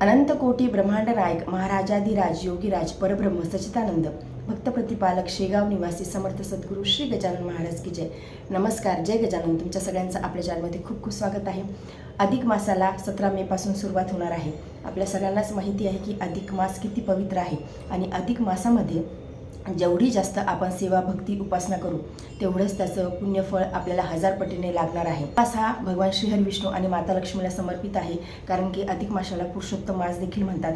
अनंत कोटी ब्रह्मांड नायक महाराजाधिराज योगीराज परब्रह्म सच्चिदानंद भक्त प्रतिपालक शेगाव निवासी समर्थ सद्गुरू श्री गजानन महाराज की जय. नमस्कार. जय गजानन. तुमच्या सगळ्यांचं आपल्या चॅनलमध्ये खूप खूप स्वागत आहे. अधिक मासाला 17 मे पासून सुरुवात होणार आहे. आपल्या सगळ्यांनाच माहिती आहे की अधिक मास किती पवित्र आहे आणि अधिक मासामध्ये जेवढी जास्त आपण सेवा भक्ती उपासना करू तेवढंच त्याचं पुण्यफळ आपल्याला 1000 पटीने लागणार आहे. मास हा भगवान श्रीहरी विष्णू आणि माता लक्ष्मीला समर्पित आहे, कारण की अधिक मासाला पुरुषोत्तम मास देखील म्हणतात.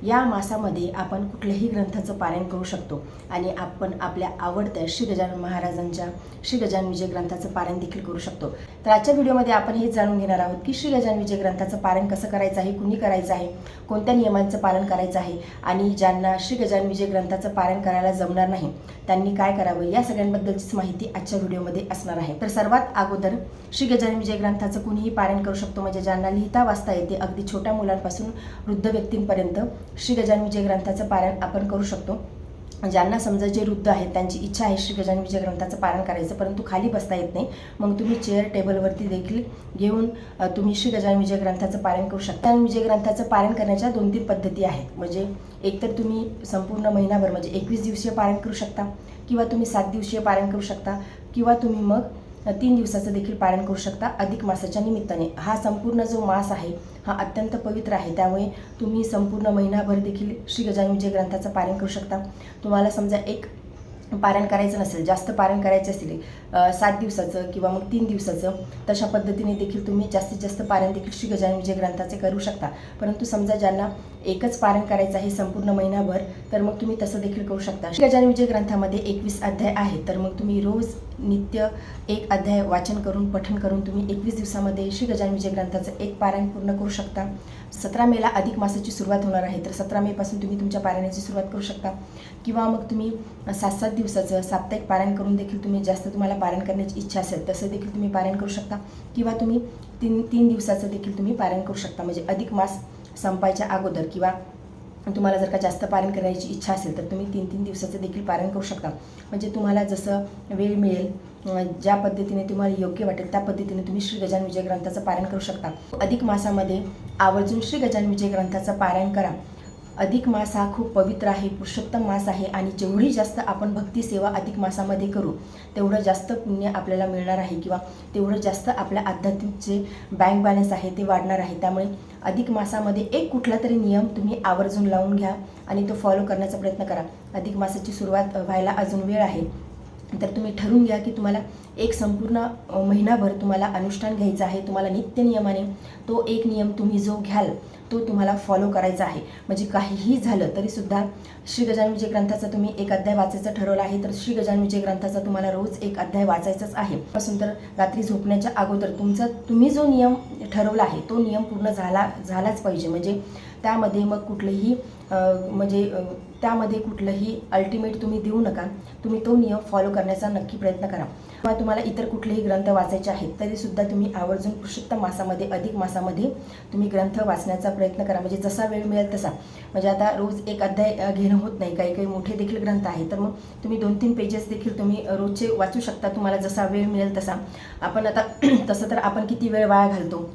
या मासामध्ये आपण कुठल्याही ग्रंथाचं पारायण करू शकतो आणि आपण आपल्या आवडत्या श्री गजानन महाराजांच्या श्री गजानन विजय ग्रंथाचं पारायण देखील करू शकतो. तर आजच्या व्हिडिओमध्ये आपण हेच जाणून घेणार आहोत की श्री गजानन विजय ग्रंथाचं पारायण कसं करायचं आहे, कुणी करायचं आहे, कोणत्या नियमांचं पालन करायचं आहे आणि ज्यांना श्री गजानन विजय ग्रंथाचं पारायण करायला जमणार नाही त्यांनी काय करावं या सगळ्यांबद्दलचीच माहिती आजच्या व्हिडिओमध्ये असणार आहे. तर सर्वात अगोदर श्री गजानन विजय ग्रंथाचं कुणीही पारायण करू शकतो, म्हणजे ज्यांना लिहिता वाचता येते अगदी छोट्या मुलांपासून वृद्ध व्यक्तींपर्यंत श्री गजानन विजय ग्रंथाचं पारायण आपण करू शकतो. ज्यांना समजा जे वृद्ध आहेत त्यांची इच्छा आहे श्री गजानन विजय ग्रंथाचं पारायण करायचं परंतु खाली बसता येत नाही, मग तुम्ही चेअर टेबलवरती देखील घेऊन तुम्ही श्री गजानन विजय ग्रंथाचं पारायण करू शकता. गजानन विजय ग्रंथाचं पारायण करण्याच्या 2-3 पद्धती आहेत. म्हणजे एकतर तुम्ही संपूर्ण महिनाभर म्हणजे 21 दिवसीय पारायण करू शकता, किंवा तुम्ही 7 दिवसीय पारायण करू शकता, किंवा तुम्ही मग 3 दिवसाचं देखील पारायण करू शकता. अधिक मासाच्या निमित्ताने हा संपूर्ण जो मास आहे हा अत्यंत पवित्र आहे, त्यामुळे तुम्ही संपूर्ण महिनाभर देखील श्री गजानन विजय ग्रंथाचं पारायण करू शकता. तुम्हाला समजा एक पारायण करायचं नसेल, जास्त पारायण करायचे असेल 7 दिवसाचं किंवा मग 3 दिवसाचं, तशा पद्धतीने देखील तुम्ही जास्तीत जास्त पारायण देखील श्री गजानन विजय ग्रंथाचे करू शकता. परंतु समजा ज्यांना एकच पारायण करायचं आहे संपूर्ण महिनाभर तर मग तुम्ही तसं देखील करू शकता. श्री गजानन विजय ग्रंथामध्ये 21 अध्याय आहेत, तर मग तुम्ही रोज नित्य एक अध्याय वाचन करून पठण करून तुम्ही 21 दिवसामध्ये श्री गजानन विजय ग्रंथाचं एक पारायण पूर्ण करू शकता. 17 मेला अधिक मासाची सुरुवात होणार आहे, तर 17 मे पासून तुम्ही तुमच्या पारायणाची सुरुवात करू शकता, किंवा मग तुम्ही 7-7 दिवसाचं साप्ताहिक पारायण करून देखील तुम्ही जास्त तुम्हाला पारायण करण्याची इच्छा असेल तसं देखील तुम्ही पारायण करू शकता, किंवा तुम्ही 3 दिवसाचं देखील तुम्ही पारायण करू शकता. म्हणजे अधिक मास संपायच्या अगोदर किंवा तुम्हाला जर का जास्त पारायण करण्याची इच्छा असेल तर तुम्ही 3-3 दिवसाचं देखील पारायण करू शकता. म्हणजे तुम्हाला जसं वेळ मिळेल, ज्या पद्धतीने तुम्हाला योग्य वाटेल त्या पद्धतीने तुम्ही श्री गजानन विजय ग्रंथाचं पारायण करू शकता. अधिक मासामध्ये आवर्जून श्री गजानन विजय ग्रंथाचं पारायण करा. अधिक मास हा खूप पवित्र आहे, पुरुषोत्तम मास आहे आणि जेवढी जास्त आपण भक्ती सेवा अधिक मासामध्ये करू तेवढं जास्त पुण्य आपल्याला मिळणार आहे, किंवा तेवढं जास्त आपल्या आध्यात्मिक जे बँक बॅलन्स आहे ते वाढणार आहे. त्यामुळे अधिक मासामध्ये एक कुठला तरी नियम तुम्ही आवर्जून लावून घ्या आणि तो फॉलो करण्याचा प्रयत्न करा. अधिक मासाची सुरुवात व्हायला अजून वेळ आहे, तर तुम्ही ठरवून घ्या की तुम्हाला एक संपूर्ण महिनाभर तुम्हाला अनुष्ठान घ्यायचं आहे. तुम्हाला नित्य नियमाने तो एक नियम तुम्ही जो घ्याल तो तुम्हाला फॉलो करायचा आहे. म्हणजे काहीही झालं तरीसुद्धा श्री गजानन विजय ग्रंथाचा तुम्ही एक अध्याय वाचायचा ठरवला आहे तर श्री गजानन विजय ग्रंथाचा तुम्हाला रोज एक अध्याय वाचायचाच आहे. पासून तर रात्री झोपण्याच्या अगोदर तुम्ही जो नियम ठरवला आहे तो नियम पूर्ण झालाच पाहिजे. म्हणजे त्यामध्ये मग त्यामध्ये कुठलंही अल्टिमेट तुम्ही देऊ नका. तुम्ही तो नियम फॉलो करण्याचा नक्की प्रयत्न करा. किंवा तुम्हाला इतर कुठलेही ग्रंथ वाचायचे आहेत तरीसुद्धा तुम्ही आवर्जून पुरुषोत्तम मासामध्ये अधिक मासामध्ये तुम्ही ग्रंथ वाचण्याचा प्रयत्न करा. म्हणजे जसा वेळ मिळेल तसा. म्हणजे आता रोज एक अध्याय घेणं होत नाही, काही काही मोठे देखील ग्रंथ आहे तर मग तुम्ही 2-3 पेजेस देखील तुम्ही रोजचे वाचू शकता, तुम्हाला जसा वेळ मिळेल तसा. आपण आता तसं तर आपण किती वेळ वाया घालतो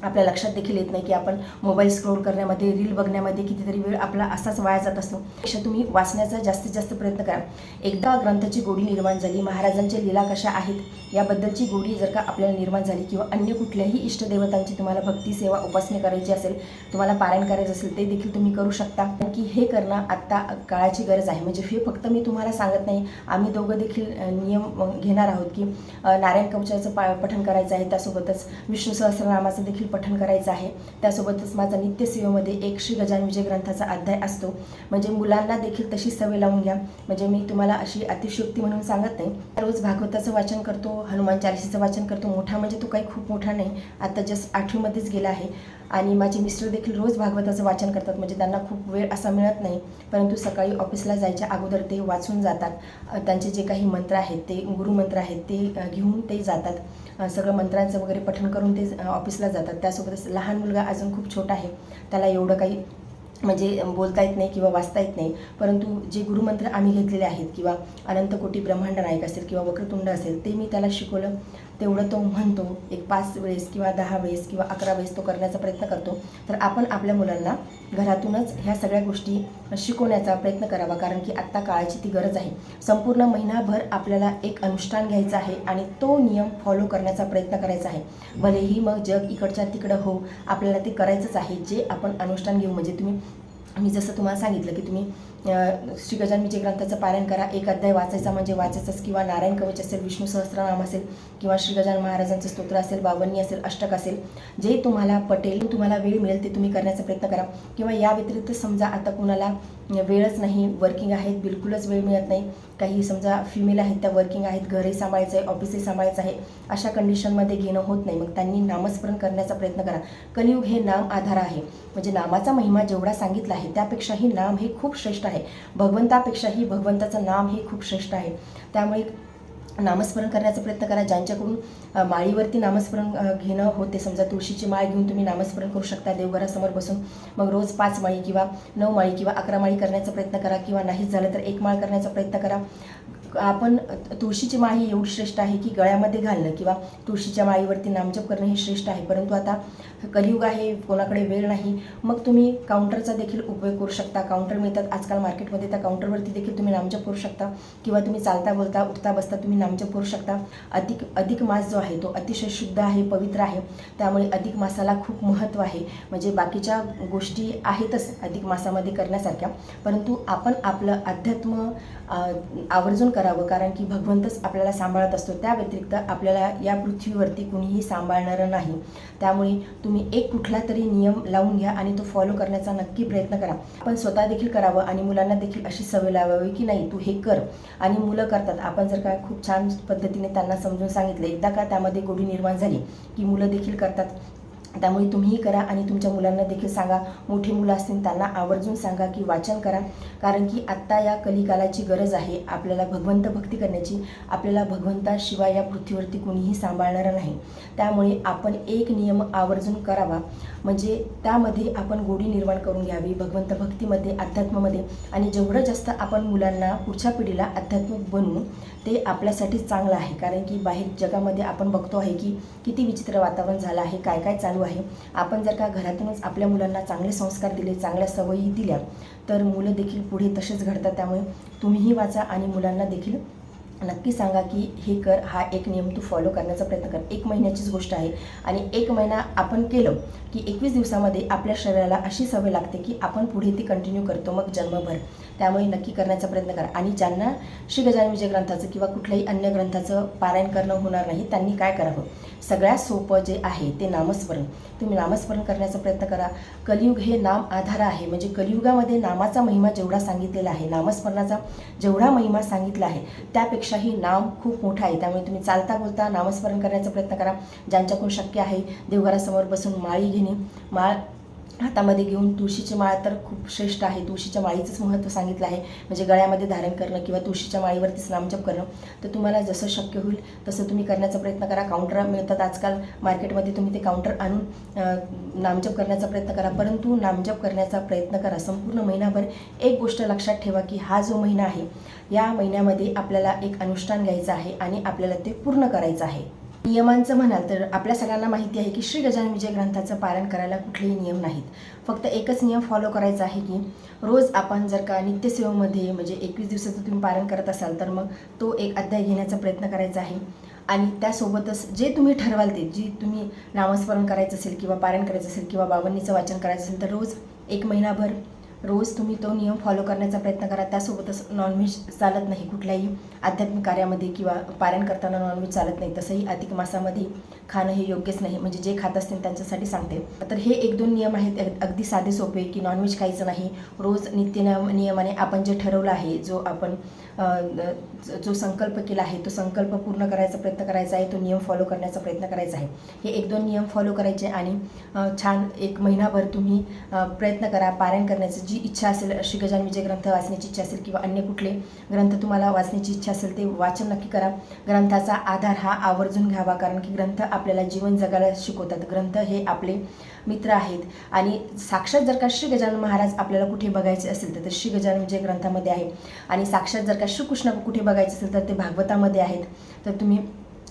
आपल्या लक्षात देखील येत नाही की आपण मोबाईल स्क्रोल करण्यामध्ये, रील बघण्यामध्ये कितीतरी वेळ आपला असाच वाया जात असतो. पेक्षा तुम्ही वाचण्याचा जास्तीत जास्त प्रयत्न करा. एकदा ग्रंथाची गोडी निर्माण झाली, महाराजांच्या लीला कशा आहेत याबद्दलची गोडी जर का आपल्याला निर्माण झाली, किंवा अन्य कुठल्याही इष्टदेवतांची तुम्हाला भक्ती सेवा उपासना करायची असेल, तुम्हाला पारायण करायचं असेल ते देखील तुम्ही करू शकता. की हे करणं आत्ता काळाची गरज आहे. म्हणजे हे फक्त मी तुम्हाला सांगत नाही, आम्ही दोघं देखील नियम घेणार आहोत की नारायण कवचाचं पठण करायचं आहे, त्यासोबतच विष्णू सहस्रनामाचं देखील पठण करायचं आहे. त्यासोबतच माझा नित्यसेवेमध्ये एक श्री गजानन विजय ग्रंथाचा अध्याय असतो. म्हणजे मुलांना देखील तशी सवय लावून घ्या. म्हणजे मी तुम्हाला अशी अतिशयोक्ती म्हणून सांगत नाही. रोज भागवताचं वाचन करतो, हनुमान चालीसाचं वाचन करतो. मोठा म्हणजे तो काही खूप मोठा नाही, आता जस्ट 8वीमध्येच गेला आहे. आणि माझे मिस्टर देखील रोज भागवताचं वाचन करतात. म्हणजे त्यांना खूप वेळ असा मिळत नाही, परंतु सकाळी ऑफिसला जायच्या अगोदर ते वाचून जातात. त्यांचे जे काही मंत्र आहेत ते गुरुमंत्र आहेत ते घेऊन ते जातात. सगळं मंत्रांचं वगैरे पठण करून ते ऑफिसला जातात. त्यासोबतच लहान मुलगा अजून खूप छोटा आहे, त्याला एवढं काही म्हणजे बोलता येत नाही किंवा वाचता येत नाही, परंतु जे गुरुमंत्र आम्ही घेतलेले आहेत किंवा अनंत कोटी ब्रह्मांड नायक असेल किंवा वक्रतुंड असेल ते मी त्याला शिकवलं. तेवढं तो म्हणतो, एक 5 वेळेस किंवा 10 वेळेस किंवा 11 वेळेस तो करण्याचा प्रयत्न करतो, तर आपण आपल्या मुलांना घरातूनच ह्या सगळ्या गोष्टी शिकवण्याचा प्रयत्न करावा. कारण की आत्ता काळाची ती गरज आहे. संपूर्ण महिनाभर आपल्याला एक अनुष्ठान घ्यायचं आहे आणि तो नियम फॉलो करण्याचा प्रयत्न करायचा आहे. भलेही मग जग इकडच्या तिकडं हो, आपल्याला ते करायचंच आहे. जे आपण अनुष्ठान घेऊ, म्हणजे मी जसं तुम्हाला सांगितलं की तुम्ही श्री गजानन विजय ग्रंथाचं पारायण करा. एक अध्याय वाचायचा म्हणजे वाचायचंच, किंवा नारायण कवच असेल, विष्णू सहस्त्रनाम असेल, किंवा श्री गजानन महाराजांचं स्तोत्र असेल, बावन्नी असेल, अष्टक असेल, जे तुम्हाला पटेल, तुम्हाला वेळ मिळेल ते तुम्ही करण्याचा प्रयत्न करा. किंवा या व्यतिरिक्त समजा आता कुणाला वेळच नाही, वर्किंग आहेत, बिलकुलच वेळ मिळत नाही, काही समजा फिमेल आहेत त्या वर्किंग आहेत, घरही सांभाळायचं आहे, ऑफिसही सांभाळायचं आहे, अशा कंडिशनमध्ये घेणं होत नाही, मग त्यांनी नामस्मरण करण्याचा प्रयत्न करा. कलियुग हे नाम आधार आहे. म्हणजे नामाचा महिमा जेवढा सांगितला आहे त्यापेक्षाही नाम हे खूप श्रेष्ठ आहे. भगवंतापेक्षाही भगवंताचं नाम हे खूप श्रेष्ठ आहे. त्यामुळे नामस्मरण करण्याचा प्रयत्न करा. ज्यांच्याकडून माळीवरती नामस्मरण घेणं होते, समजा तुळशीची माळ घेऊन तुम्ही नामस्मरण करू शकता देवघरासमोर बसून. मग रोज 5 माळी किंवा 9 माळी किंवा 11 माळी करण्याचा प्रयत्न करा, किंवा नाहीच झालं तर 1 माळ करण्याचा प्रयत्न करा. आपण तुळशीची माळ ही एवढी श्रेष्ठ आहे की गळ्यामध्ये घालणं किंवा तुळशीच्या माळीवरती नामजप करणं हे श्रेष्ठ आहे. परंतु आता कलियुग आहे, कोणाकडे वेळ नाही, मग तुम्ही काउंटरचा देखील उपयोग करू शकता. काउंटर मिळतात आजकाल मार्केटमध्ये, त्या काउंटरवरती देखील तुम्ही नामजप करू शकता, किंवा तुम्ही चालता बोलता उठता बसता तुम्ही नामजप करू शकता. अधिक मास जो आहे तो अतिशय शुद्ध आहे, पवित्र आहे. त्यामुळे अधिक मासाला खूप महत्त्व आहे. म्हणजे बाकीच्या गोष्टी आहेतच अधिक मासामध्ये करण्यासारख्या, परंतु आपण आपलं अध्यात्म आवर्जून करावं. कारण की भगवंतच आपल्याला सांभाळत असतो, त्या व्यतिरिक्त आपल्याला या पृथ्वीवरती कुणीही सांभाळणारं नाही. त्यामुळे तुम्ही एक कुठला तरी नियम लावून घ्या आणि तो फॉलो करण्याचा नक्की प्रयत्न करा. आपण स्वतः देखील करावं आणि मुलांना देखील अशी सवय लावावी की नाही तू हे कर. आणि मुलं करतात. आपण जर का खूप छान पद्धतीने त्यांना समजून सांगितलं, एकदा का त्यामध्ये गोडी निर्माण झाली की मुलं देखील करतात. त्यामुळे तुम्हीही करा आणि तुमच्या मुलांना देखील सांगा. मोठी मुलं असतील त्यांना आवर्जून सांगा की वाचन करा. कारण की आत्ता या कलिकालाची गरज आहे आपल्याला भगवंत भक्ती करण्याची. आपल्याला भगवंताशिवाय या पृथ्वीवरती कुणीही सांभाळणारं नाही. त्यामुळे आपण एक नियम आवर्जून करावा, म्हणजे त्यामध्ये आपण गोडी निर्माण करून घ्यावी भगवंत भक्तीमध्ये, अध्यात्मामध्ये. आणि जेवढं जास्त आपण मुलांना पुढच्या पिढीला अध्यात्मिक बनवू ते आपल्यासाठी चांगलं आहे. कारण की बाहेर जगामध्ये आपण बघतो आहे की किती विचित्र वातावरण झालं आहे, काय काय चालू आहे. आपण जर का घरातूनच आपल्या मुलांना चांगले संस्कार दिले, चांगल्या सवयी दिल्या, तर मुलं देखील पुढे तसेच घडतात. त्यामुळे तुम्हीही वाचा आणि मुलांना देखील नक्की सांगा की हे कर, हा एक नियम तू फॉलो करण्याचा प्रयत्न कर. 1 महिन्याचीच गोष्ट आहे आणि 1 महिना आपण केलं की 21 दिवसामध्ये आपल्या शरीराला अशी सवय लागते की आपण पुढे ती कंटिन्यू करतो मग जन्मभर. त्यामुळे नक्की करण्याचा प्रयत्न करा. आणि ज्यांना श्री गजानन विजय ग्रंथाचं किंवा कुठल्याही अन्य ग्रंथाचं पारायण करणं होणार नाही त्यांनी काय करावं, सगळ्यात सोपं जे आहे ते नामस्मरण. तुम्ही नामस्मरण करण्याचा प्रयत्न करा. कलियुग हे नाम आधार आहे. म्हणजे कलियुगामध्ये नामाचा महिमा जेवढा सांगितलेला आहे, नामस्मरणाचा जेवढा महिमा सांगितला आहे त्यापेक्षाही नाम खूप मोठा आहे. त्यामुळे तुम्ही चालता बोलता नामस्मरण करण्याचा प्रयत्न करा. ज्यांच्याकडून शक्य आहे देवघरासमोर बसून माळी घेणे, माळ हातामध्ये घेऊन. तुळशीची माळ तर खूप श्रेष्ठ आहे. तुळशीच्या माळीचंच महत्त्व सांगितलं आहे. म्हणजे गळ्यामध्ये धारण करणं किंवा तुळशीच्या माळीवरतीच नामजप करणं. तर तुम्हाला जसं शक्य होईल तसं तुम्ही करण्याचा प्रयत्न करा. काउंटर मिळतात आजकाल मार्केटमध्ये, तुम्ही ते काउंटर आणून नामजप करण्याचा प्रयत्न करा. परंतु नामजप करण्याचा प्रयत्न करा संपूर्ण महिनाभर. एक गोष्ट लक्षात ठेवा की हा जो महिना आहे या महिन्यामध्ये आपल्याला एक अनुष्ठान घ्यायचं आहे आणि आपल्याला ते पूर्ण करायचं आहे. नियमांचं म्हणाल तर आपल्या सगळ्यांना माहिती आहे की श्री गजानन विजय ग्रंथाचं पारायण करायला कुठलेही नियम नाहीत. फक्त एकच नियम फॉलो करायचा आहे की रोज आपण जर का नित्यसेवेमध्ये म्हणजे 21 दिवसाचं तुम्ही पारायण करत असाल तर मग तो एक अध्याय घेण्याचा प्रयत्न करायचा आहे. आणि त्यासोबतच जे तुम्ही ठरवाल ते, जी तुम्ही नामस्मरण करायचं असेल किंवा पारायण करायचं असेल किंवा बावन्नीचं वाचन करायचं असेल तर रोज 1 महिनाभर रोज तुम्ही तो नियम फॉलो करण्याचा प्रयत्न करा. त्यासोबतच नॉनव्हेज चालत नाही कुठल्याही आध्यात्मिक कार्यामध्ये किंवा पारायण करताना नॉनव्हेज चालत नाही. तसंही अधिक मासामध्ये खाणं हे योग्यच नाही. म्हणजे जे खात असतील त्यांच्यासाठी सांगते. तर हे 1-2 नियम आहेत अगदी साधे सोपे की नॉनव्हेज खायचं नाही. रोज नियमाने आपण जे ठरवलं आहे, जो संकल्प केला आहे तो संकल्प पूर्ण करायचा प्रयत्न करायचा आहे. तो नियम फॉलो करण्याचा प्रयत्न करायचा आहे. हे 1-2 नियम फॉलो करायचे आणि छान 1 महिनाभर तुम्ही प्रयत्न करा पारायण करण्याचं. जी इच्छा असेल, श्री गजानन विजय ग्रंथ वाचण्याची इच्छा असेल किंवा अन्य कुठले ग्रंथ तुम्हाला वाचण्याची इच्छा असेल ते वाचन नक्की करा. ग्रंथाचा आधार हा आवर्जून घ्यावा. कारण की ग्रंथ आपल्याला जीवन जगायला शिकवतात. ग्रंथ हे आपले मित्र आहेत. आणि साक्षात जर का श्री गजानन महाराज आपल्याला कुठे बघायचे असेल तर ते श्री गजानन विजय ग्रंथामध्ये आहे. आणि साक्षात जर का श्रीकृष्ण कुठे बघायचे असेल तर ते भागवतामध्ये आहेत. तर तुम्ही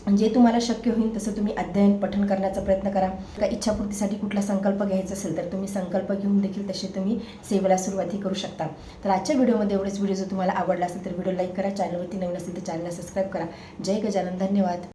जे तुम्हाला शक्य होईल तसं तुम्ही अध्ययन पठण करण्याचा प्रयत्न करा. का इच्छापूर्तीसाठी कुठला संकल्प घ्यायचा असेल तर तुम्ही संकल्प घेऊन देखील तसे तुम्ही सेवेला सुरुवातही करू शकता. तर आजच्या व्हिडिओमध्ये एवढेच. व्हिडिओ जर तुम्हाला आवडला असेल तर व्हिडिओ लाईक करा. चॅनलवरती नवीन असेल तर चॅनलला सबस्क्राईब करा. जय गजानन. धन्यवाद.